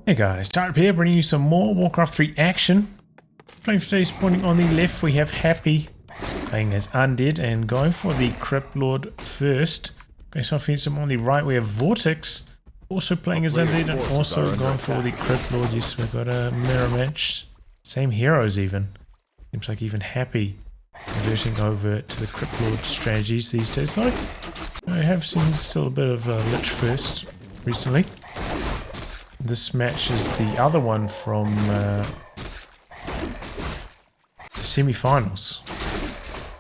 Hey guys, Tarp here, bringing you some more Warcraft 3 action. Playing for today, spawning on the left, we have Happy, playing as Undead, and going for the Crypt Lord first. Based off him on the right, we have Vortix, also playing as Undead, and also going for the Crypt Lord. Yes, we've got a mirror match. Same heroes even. Seems like even Happy converting over to the Crypt Lord strategies these days, though. I have seen still a bit of Lich first recently. This match is the other one from the semi-finals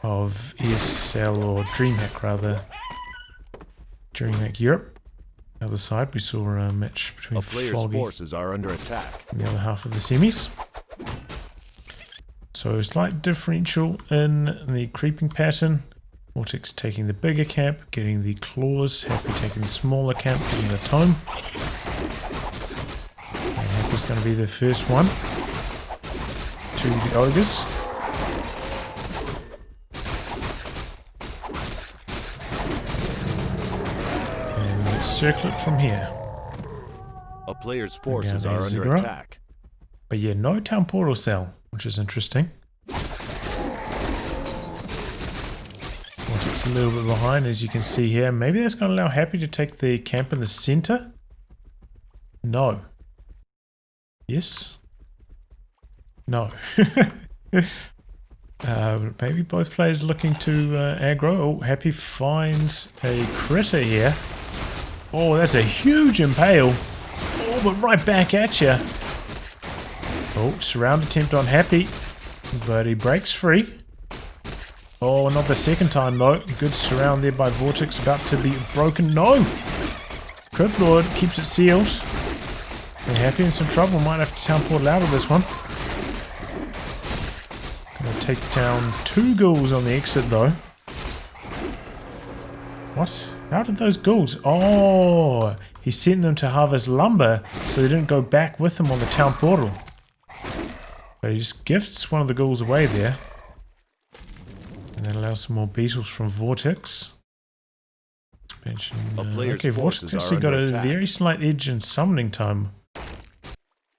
of ESL, or Dreamhack rather. Dreamhack Europe. The other side, we saw a match between Foggy forces are under attack. and the other half of the semis. So a slight differential in the creeping pattern. Vortix taking the bigger camp, getting the claws. Happy taking the smaller camp, getting the tome. Is going to be the first one to the ogres. And let's circle it from here. A player's forces are under attack. But yeah, no town portal cell, which is interesting. It's a little bit behind, as you can see here. Maybe that's going to allow Happy to take the camp in the center? No. Yes? No. Maybe both players looking to aggro. Oh, Happy finds a critter here. Oh, that's a huge impale. Oh, but right back at you. Oh, surround attempt on Happy. But he breaks free. Oh, not the second time though. Good surround there by Vortix, about to be broken. No! Crypt Lord keeps it sealed. And Happy in some trouble, might have to town portal out of this one. Gonna take down 2 ghouls on the exit though. What? How did those ghouls? Oh! He sent them to harvest lumber, so they didn't go back with him on the town portal. But he just gifts one of the ghouls away there. And that allows some more beetles from Vortix. Expansion. Okay, Vortix actually got a very slight edge in summoning time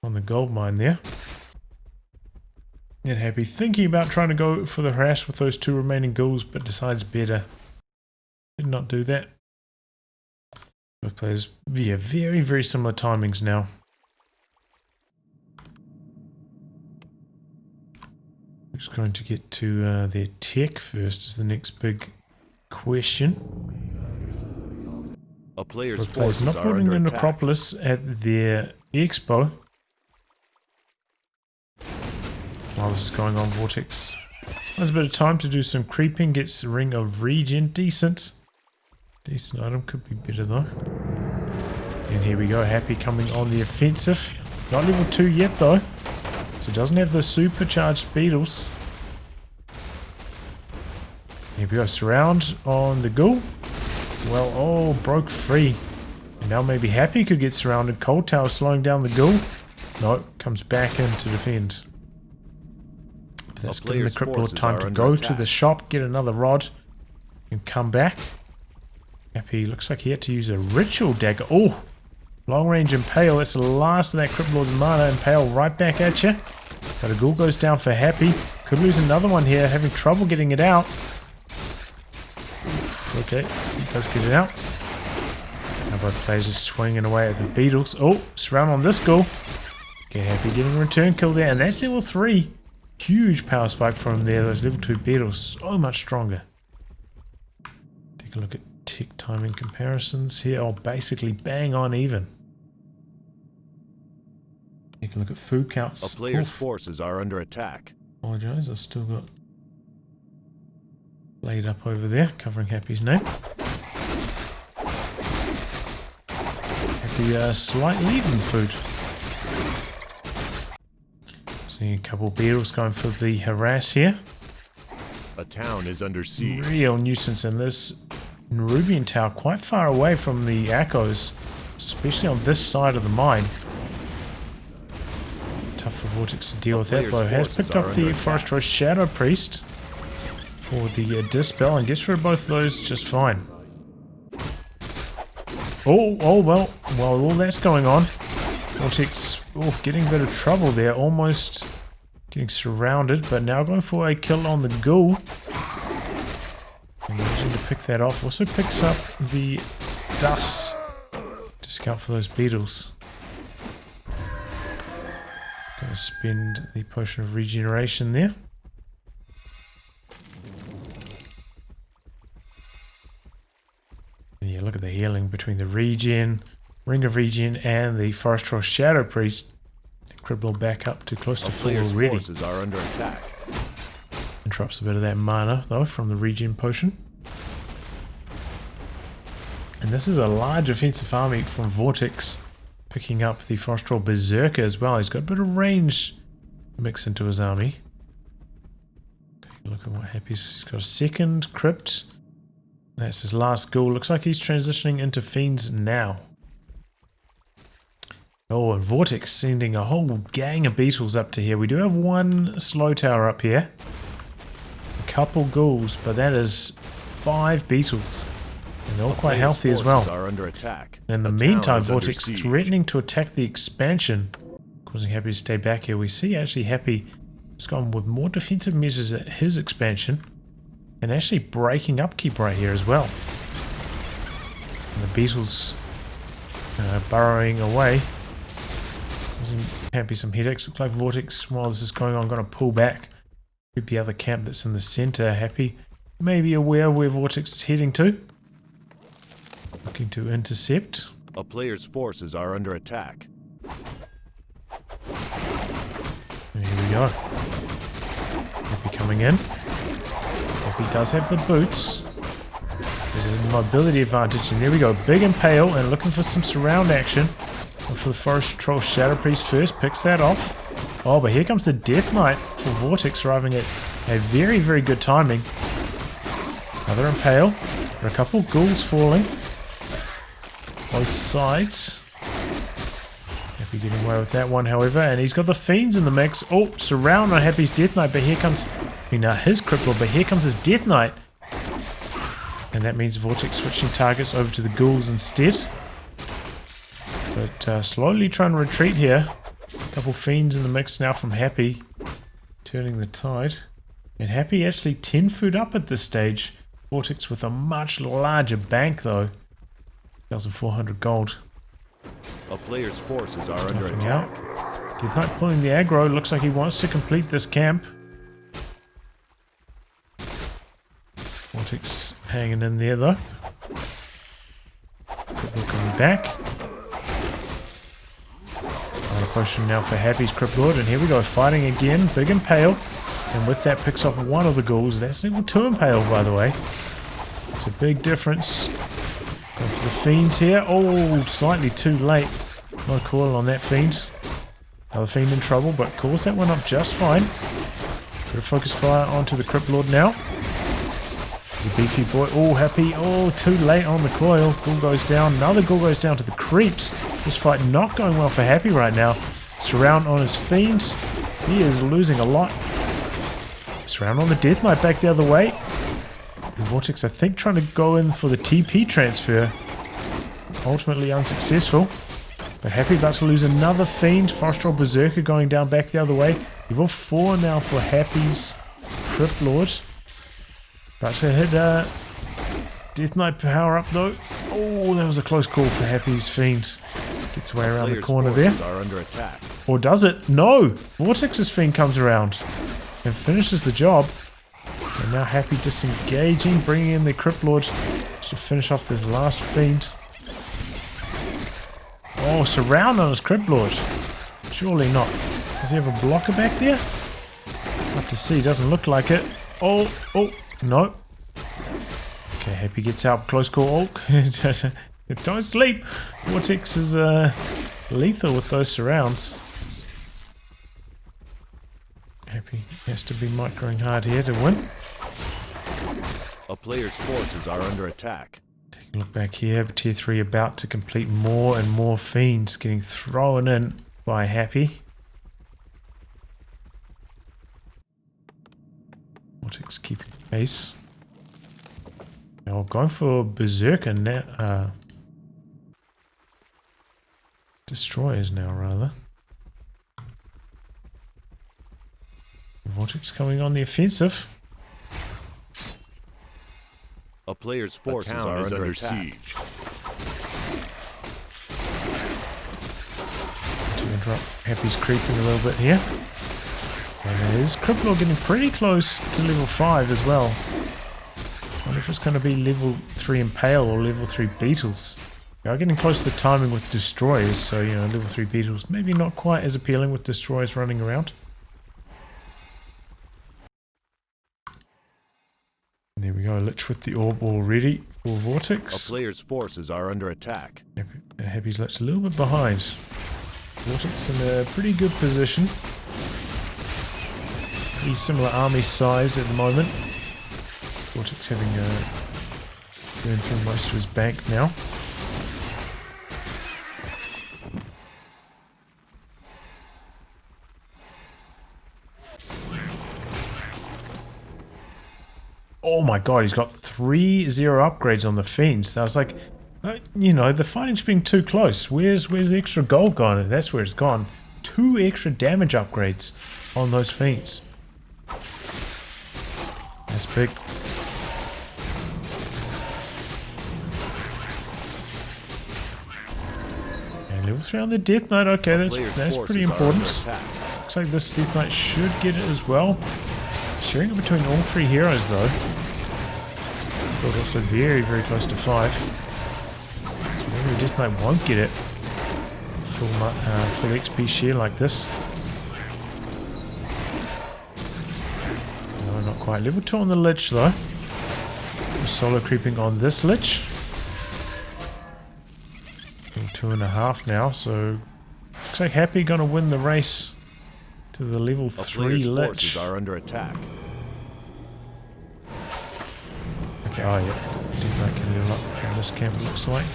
on the gold mine there. And Happy thinking about trying to go for the harass with those 2 remaining ghouls, but decides better. Did not do that. Both players, yeah, very, very similar timings now. Who's going to get to their tech first is the next big question. A player's both players not putting the Necropolis at their expo. While this is going on, Vortix has a bit of time to do some creeping, gets the Ring of Regen, decent item, could be better though. And here we go, Happy coming on the offensive, not level 2 yet though, so doesn't have the supercharged beetles. Here we go, surround on the ghoul. Well, oh, broke free. And now maybe Happy could get surrounded. Cold Tower slowing down the ghoul. No, comes back in to defend. But that's giving the Crypt Lord time to go to the shop, get another rod, and come back. Happy looks like he had to use a ritual dagger. Oh, long range impale. That's the last of that Crypt Lord's mana. Impale right back at you. But a ghoul goes down for Happy. Could lose another one here, having trouble getting it out. Okay, he does get it out. Now both players just swinging away at the beetles. Oh, surround on this ghoul. Okay, Happy getting a return kill there, and that's level 3. Huge power spike from there. Those level 2 beetles so much stronger. Take a look at tick timing comparisons here. Oh, basically bang on even. Take a look at food counts. A player's forces are under attack. Apologize, I've still got laid up over there, covering Happy's name. Happy slight lead in food. Seeing a couple of beetles going for the harass here. A town is under siege. Real nuisance in this Nerubian tower, quite far away from the echoes, especially on this side of the mine. Tough for Vortix to deal with that, though. Has picked up the Forest Choice Shadow Priest for the Dispel and gets rid of both of those just fine. Oh, well, while all that's going on, Vortix, oh, getting a bit of trouble there, almost getting surrounded, but now going for a kill on the ghoul. And managing to pick that off. Also picks up the dust to scout for those beetles. Gonna spend the potion of regeneration there. And yeah, look at the healing between the regen, ring of regen, and the forest troll shadow priest. Cripple back up to close to full already. Forces are under attack. Interrupts a bit of that mana though from the regen potion. And this is a large offensive army from Vortix, picking up the forest troll berserker as well. He's got a bit of range mix into his army. Take a look at what Happy's. He's got a second crypt. That's his last ghoul. Looks like he's transitioning into fiends now. Oh, and Vortix sending a whole gang of beetles up to here. We do have one slow tower up here. A couple ghouls, but that is 5 beetles. And they're all quite healthy as well. Are under attack. In the meantime, Vortix threatening to attack the expansion, causing Happy to stay back here. We see actually Happy has gone with more defensive measures at his expansion, and actually breaking upkeep right here as well. And the beetles burrowing away. Causing Happy some headaches. Looks like Vortix, while this is going on, going to pull back. Could be the other camp that's in the center. Happy may be aware where Vortix is heading to. Looking to intercept. A player's forces are under attack. And here we go. Happy coming in. Happy does have the boots. There's a mobility advantage, and there we go. Big Impale, and looking for some surround action. And for the Forest Troll Shadow Priest first, picks that off. Oh, but here comes the Death Knight for Vortix, arriving at a very, very good timing. Another Impale. There are a couple ghouls falling. Both sides. Happy getting away with that one, however, and he's got the fiends in the mix. Oh, surround on Happy's Death Knight, but here comes his Cripple, but here comes his Death Knight. And that means Vortix switching targets over to the ghouls instead. But slowly trying to retreat here. A couple fiends in the mix now from Happy, turning the tide. And Happy actually 10 food up at this stage. Vortix with a much larger bank though. 1,400 gold. A player's forces are under attack. Death Knight pulling the aggro. Looks like he wants to complete this camp. Vortix hanging in there though. Cripple coming back. Another potion now for Happy's Crypt Lord, and here we go, fighting again. Big Impale. And with that picks off one of the ghouls. That's level 2 Impale, by the way. It's a big difference. Going for the fiends here. Oh, slightly too late. No coil on that fiend. Another fiend in trouble, but calls that one up just fine. Bit of focus fire onto the Crypt Lord now. There's a beefy boy. Oh, Happy. Oh, too late on the coil. Ghoul goes down. Another ghoul goes down to the creeps. This fight not going well for Happy right now. Surround on his fiends. He is losing a lot. Surround on the Death Knight back the other way. And Vortix, I think, trying to go in for the TP transfer. Ultimately unsuccessful. But Happy about to lose another fiend. Forest Troll Berserker going down back the other way. Level 4 now for Happy's Crypt Lord. About to hit Death Knight power up though. Oh, that was a close call for Happy's fiend. Gets away around the corner there. Are under attack. Or does it? No! Vortix's fiend comes around and finishes the job. And now Happy disengaging, bringing in the Crypt Lord to finish off this last fiend. Oh, surround on his Crypt Lord. Surely not. Does he have a blocker back there? Have to see, doesn't look like it. Oh, no. Okay, Happy gets out, close call. Oh, don't sleep. Vortix is lethal with those surrounds. Happy has to be microing hard here to win. A player's forces are under attack. Take a look back here. Tier 3 about to complete more and more fiends getting thrown in by Happy. Vortix keeping pace. Now going for Berserker now. Destroyers now, rather. Vortix coming on the offensive. A player's forces are under siege. To interrupt Happy's creeping a little bit here. And it is Cripplor getting pretty close to level 5 as well. I wonder if it's going to be level 3 Impale or level 3 Beetles. We are getting close to the timing with Destroyers, so you know, level 3 Beetles maybe not quite as appealing with Destroyers running around. There we go, Lich with the orb already for Vortix. A player's forces are under attack. Happy's Lich a little bit behind. Vortix in a pretty good position. Pretty similar army size at the moment. Vortix having burned through most of his bank now. Oh my god, he's got 3-0 upgrades on the Fiends. I was like, you know, the fighting's being too close. Where's the extra gold gone? That's where it's gone. 2 extra damage upgrades on those Fiends. That's big. And level 3 on the Death Knight. Okay, that's pretty important. Looks like this Death Knight should get it as well. Sharing it between all 3 heroes though. But also very, very close to 5. So maybe the Death Knight won't get it. Full XP share like this. No, not quite. Level 2 on the Lich though. Solo creeping on this Lich. Level 2.5 now, so looks like Happy gonna win the race to the level 3 Lich. Forces are under attack. Okay, oh yeah. Death Knight can level up in this camp, it looks like.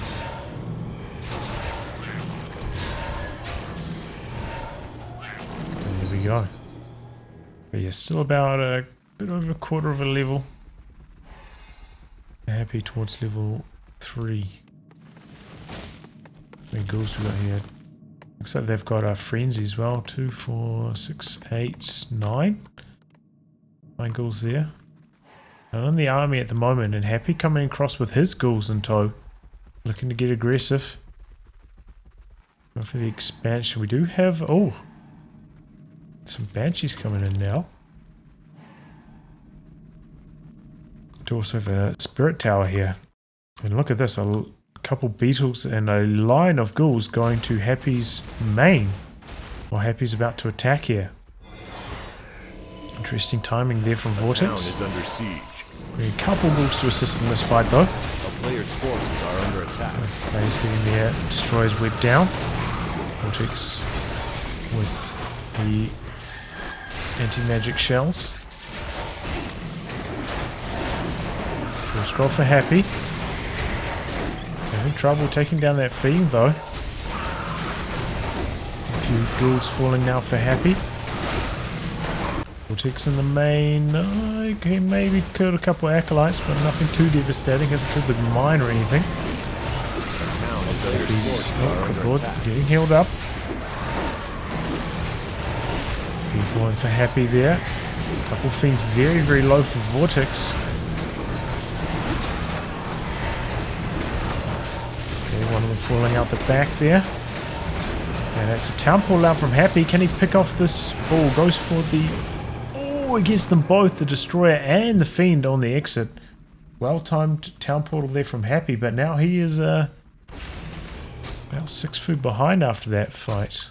And there we go. But yeah, still about a bit over a quarter of a level. Happy towards level 3. How many ghouls we got here? Looks like they've got a frenzy as well. 2, 4, 6, 8, 9. 9 ghouls there. And on the army at the moment, and Happy coming across with his ghouls in tow. Looking to get aggressive. Go for the expansion. We do have, oh, some banshees coming in now. We also have a spirit tower here. And look at this, a couple beetles and a line of ghouls going to Happy's main. While Happy's about to attack here. Interesting timing there from Vortix. Town is under siege. We need a couple ghouls to assist in this fight though. A player's forces are under attack. Players getting their destroyers whipped down. Vortix with the anti-magic shells. Full scroll for Happy. Having trouble taking down that fiend though. A few ghouls falling now for Happy. Vortix in the main. Okay, maybe killed a couple of acolytes, but nothing too devastating. Hasn't killed the mine or anything. He's getting healed up. Few falling for Happy there. A couple of fiends very, very low for Vortix. Okay, one of them falling out the back there. And that's a town portal out from Happy. Can he pick off this? Oh, goes for the... Oh, he gets them both, the Destroyer and the Fiend on the exit. Well-timed town portal there from Happy, but now he is about 6 food behind after that fight.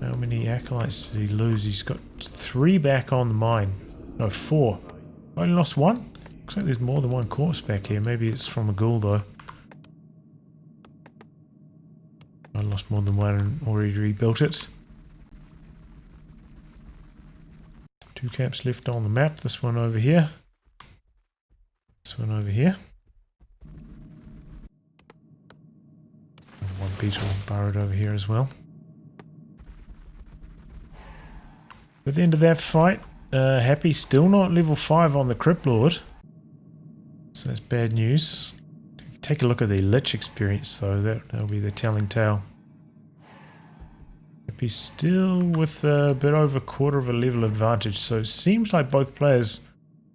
How many acolytes did he lose? He's got 3 back on the mine. No, 4. Only lost 1? Looks like there's more than 1 corpse back here. Maybe it's from a ghoul though. I lost more than 1 and already rebuilt it. 2 camps left on the map. This one over here. This one over here. And 1 beetle burrowed over here as well. At the end of that fight, Happy still not level 5 on the Crypt Lord. So that's bad news. Take a look at the Lich experience though. That'll be the telling tale. Happy still with a bit over a quarter of a level advantage, so it seems like both players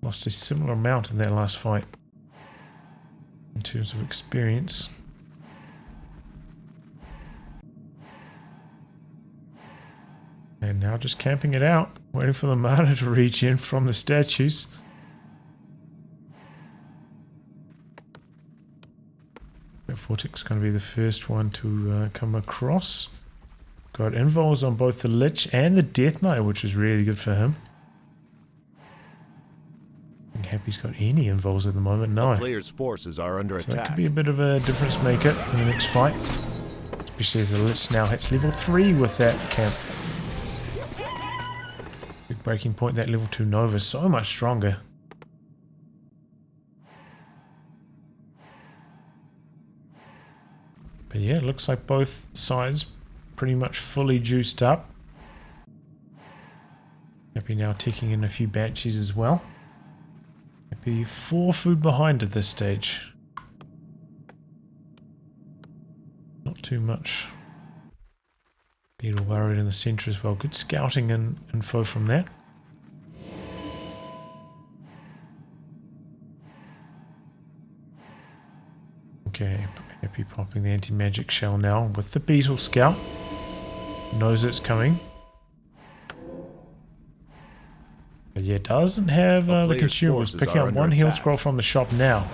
lost a similar amount in that last fight in terms of experience. And now just camping it out, waiting for the mana to regen from the statues. Vortix going to be the first one to come across. Got invols on both the Lich and the Death Knight, which is really good for him. I think Happy's got any invols at the moment. No. The player's forces are under So attack. that could be a bit of a difference maker in the next fight. Especially as the Lich now hits level 3 with that camp. Big breaking point, that level 2 Nova, so much stronger. But yeah, it looks like both sides pretty much fully juiced up. Happy now taking in a few batches as well. Happy 4 food behind at this stage. Not too much. Beetle worried in the centre as well. Good scouting and info from that. Okay, Happy popping the anti-magic shell now with the beetle scout. Knows it's coming. But yeah, doesn't have the consumables. Picking up one heal scroll from the shop now.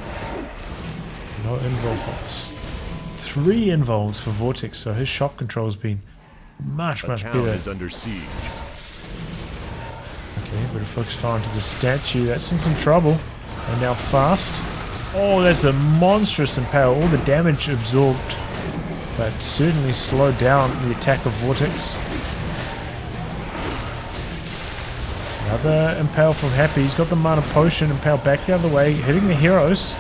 No invul pots. 3 invols for Vortix, so his shop control's been much better. Is under siege. Okay, better focus fire into the statue. That's in some trouble. And now fast. Oh, that's a monstrous impale. All the damage absorbed, but certainly slowed down the attack of Vortix. Another impale from Happy. He's got the mana potion. Impale back the other way, hitting the heroes.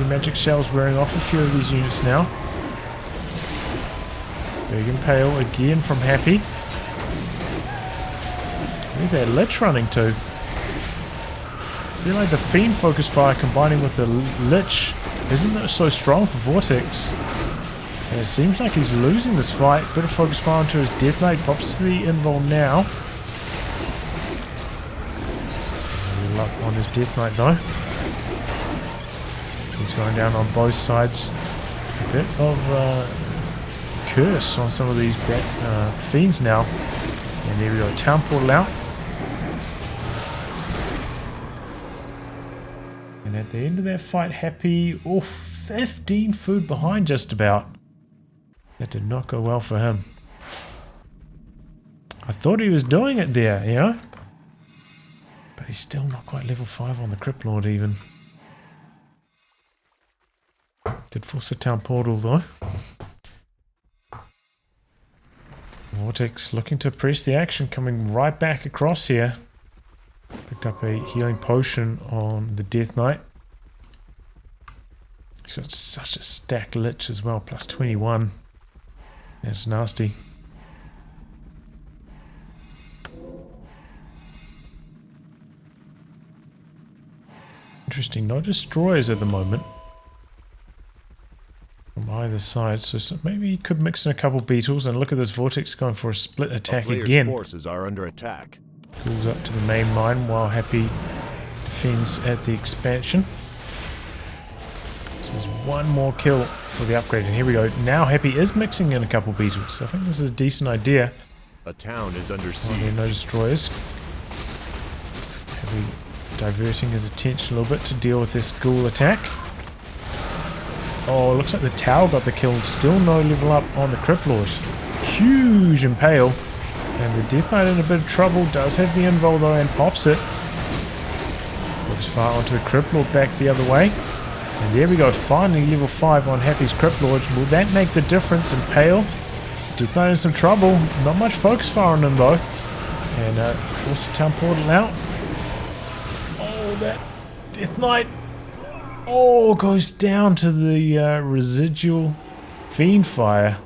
Magic shells wearing off a few of these units now. Big impale again from Happy. Where's that Lich running to? I feel like the Fiend focus fire combining with the Lich isn't so strong for Vortix. And it seems like he's losing this fight. Bit of focus fire onto his Death Knight. Pops the invul now. Luck on his Death Knight though. He's going down on both sides. A bit of curse on some of these fiends now. And there we go, town portal out. And at the end of that fight, Happy, 15 food behind just about. That did not go well for him. I thought he was doing it there, you know? But he's still not quite level 5 on the Crypt Lord even. Did force a town portal though. Vortix looking to press the action, coming right back across here. Picked up a healing potion on the Death Knight. He's got such a stacked Lich as well, plus 21. That's nasty. Interesting, no destroyers at the moment. From either side, so maybe you could mix in a couple beetles and look at this Vortix going for a split attack again. Forces are under attack. Pulls up to the main mine while Happy defends at the expansion. So there's one more kill for the upgrade, and here we go. Now Happy is mixing in a couple beetles, so I think this is a decent idea. A town is under siege. There are no destroyers. Happy diverting his attention a little bit to deal with this ghoul attack. Oh, it looks like the tower got the kill. Still no level up on the Crypt Lord. Huge impale. And the Death Knight in a bit of trouble. Does have the invul though and pops it. Looks far onto the Crypt Lord back the other way. And there we go. Finally level 5 on Happy's Crypt Lord. Will that make the difference? Impale. Death Knight in some trouble. Not much focus fire on him though. And force the town portal out. Oh, that Death Knight. Oh, goes down to the residual Fiend Fire.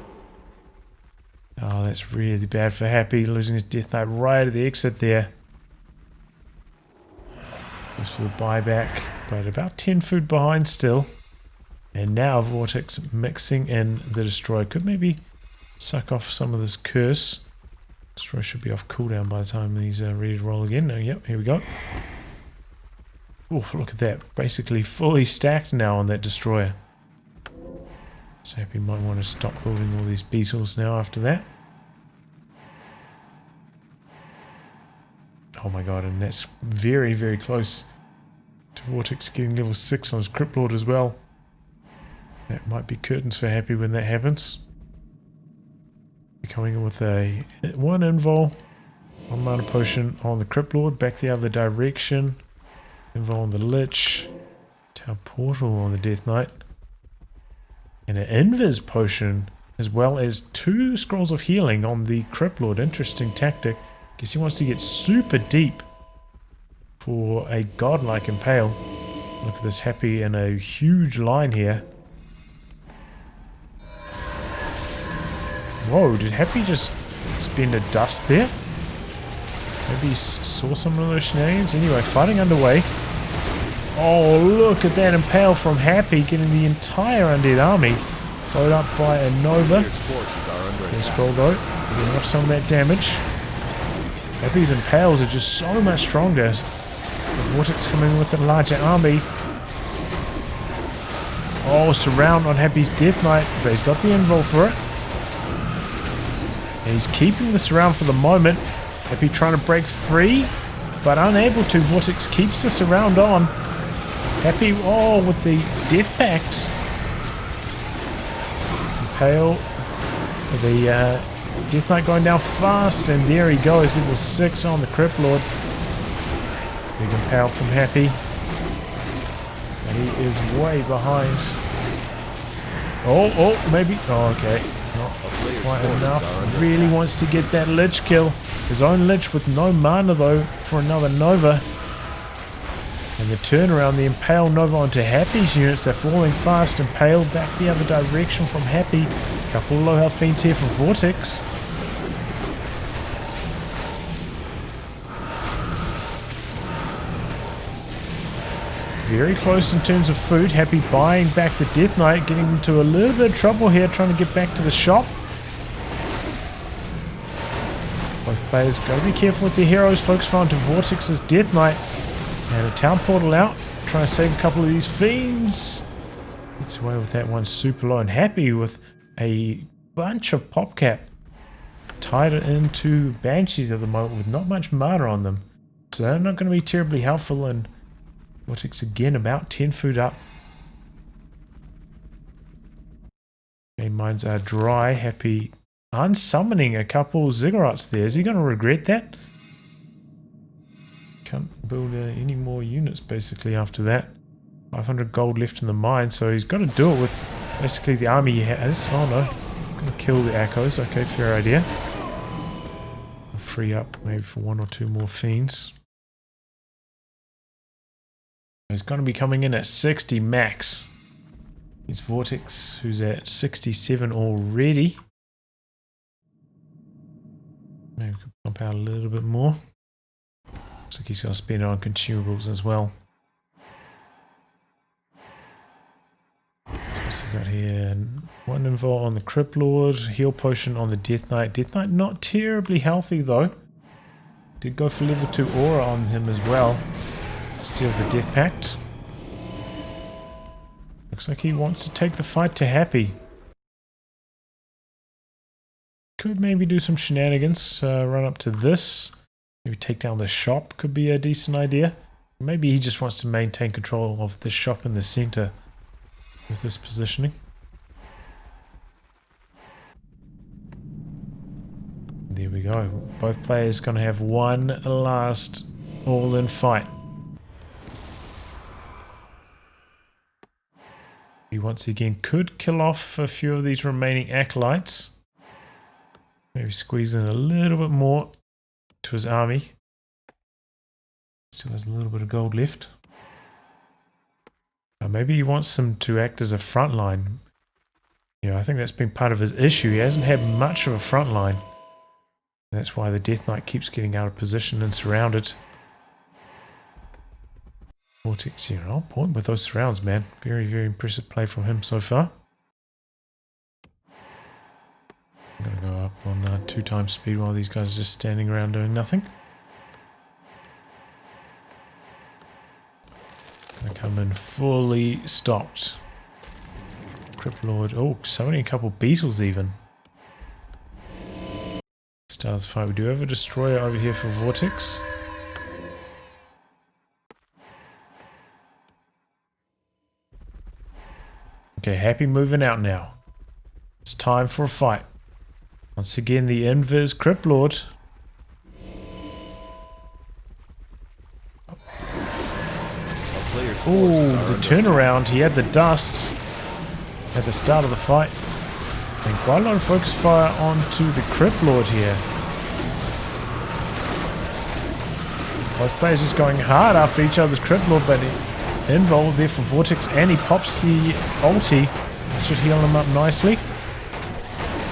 Oh, that's really bad for Happy, losing his Death Knight right at the exit there. Goes for the buyback, but about 10 food behind still. And now Vortix mixing in the Destroyer. Could maybe suck off some of this curse. Destroyer should be off cooldown by the time he's ready to roll again. Oh, yep, here we go. Oof, look at that. Basically fully stacked now on that destroyer. So Happy might want to stop building all these beetles now after that. Oh my god, and that's very, very close to Vortix getting level 6 on his Crypt Lord as well. That might be curtains for Happy when that happens. Coming in with a 1 invul, 1 mana potion on the Crypt Lord, back the other direction. Invul on the Lich, Tower Portal on the Death Knight, and an Invis potion, as well as 2 scrolls of healing on the Crypt Lord. Interesting tactic. Guess he wants to get super deep for a godlike impale. Look at this Happy in a huge line here. Whoa, did Happy just spend a dust there? Maybe he saw some of those shenanigans. Anyway, fighting underway. Oh, look at that impale from Happy, getting the entire Undead army followed up by a Nova. Scroll though, getting off some of that damage. Happy's impales are just so much stronger. The Vortix coming in with a larger army. Oh, surround on Happy's Death Knight, but he's got the invul for it. And he's keeping the surround for the moment. Happy trying to break free, but unable to. Vortix keeps the surround on. Happy, oh, with the Death Pact. Impale. The Death Knight going down fast, and there he goes, level 6 on the Crypt Lord. Big impale from Happy. And he is way behind. Oh, maybe. Oh, okay. Not quite enough. Really wants to get that Lich kill. His own Lich with no mana though for another Nova. And the turnaround, the impale Nova onto Happy's units. They're falling fast. Impale back the other direction from Happy. Couple of low health fiends here from Vortix. Very close in terms of food. Happy buying back the Death Knight, getting into a little bit of trouble here, trying to get back to the shop. Both players got to be careful with their heroes. Focus on to Vortix's Death Knight. And a town portal out. Trying to save a couple of these fiends. Gets away with that one super low. And Happy with a bunch of popcap tied into Banshees at the moment with not much mana on them. So they're not going to be terribly helpful. And Vortix again about 10 food up. Okay, mines are dry. Happy unsummoning a couple ziggurats there. Is he going to regret that? Can't build any more units basically after that. 500 gold left in the mine, so he's got to do it with basically the army he has. Oh no, going to kill the echoes. Okay, fair idea. I'll free up maybe for 1 or 2 more fiends. He's going to be coming in at 60 max. He's Vortix, who's at 67 already. Maybe we could pump out a little bit more. Looks like he's going to spend it on consumables as well. So what's he got here? 1 invul on the Crypt Lord, heal potion on the Death Knight. Death Knight not terribly healthy though. Did go for level 2 aura on him as well. Steal the Death Pact. Looks like he wants to take the fight to Happy. Could maybe do some shenanigans. Run up to this. Maybe take down the shop could be a decent idea. Maybe he just wants to maintain control of the shop in the center with this positioning. There we go. Both players going to have one last all-in fight. He once again could kill off a few of these remaining acolytes. Maybe squeeze in a little bit more to his army. Still has a little bit of gold left. Maybe he wants them to act as a front line. Yeah, I think that's been part of his issue. He hasn't had much of a front line. And that's why the Death Knight keeps getting out of position and surrounded. Vortix here. On point with those surrounds, man. Very, very impressive play from him so far. I'm gonna go up on 2 times speed while these guys are just standing around doing nothing. They come in fully stocked. Crypt Lord. Oh, summoning a couple beetles even. Start the fight. We do have a destroyer over here for Vortix. Okay, Happy moving out now. It's time for a fight. Once again, the Invis Crypt Lord. Oh, the turnaround. He had the dust at the start of the fight. And quite a lot of focus fire onto the Crypt Lord here. Both players just going hard after each other's Crypt Lord, but involved there for Vortix, and he pops the ulti. Should heal him up nicely.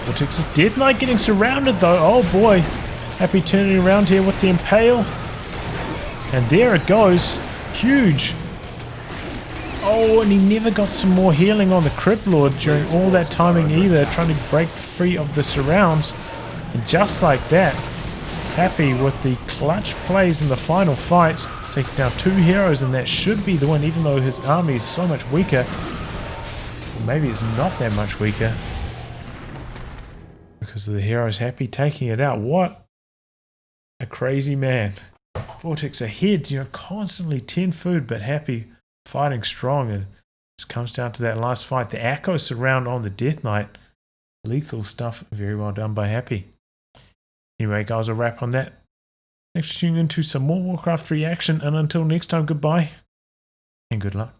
Vortix is Dead Knight getting surrounded though. Oh boy. Happy turning around here with the Impale. And there it goes. Huge. Oh, and he never got some more healing on the Crypt Lord during all that timing either, trying to break free of the surrounds. And just like that, Happy with the clutch plays in the final fight, taking down 2 heroes, and that should be the win, even though his army is so much weaker. Or maybe it's not that much weaker, because of the heroes. Happy taking it out. What a crazy man. Vortix ahead, constantly 10 food, but Happy fighting strong, and it just comes down to that last fight. The Echo surround on the Death Knight. Lethal stuff. Very well done by Happy. Anyway, guys, I'll wrap on that. Thanks for tuning into some more Warcraft 3 action, and until next time, goodbye and good luck.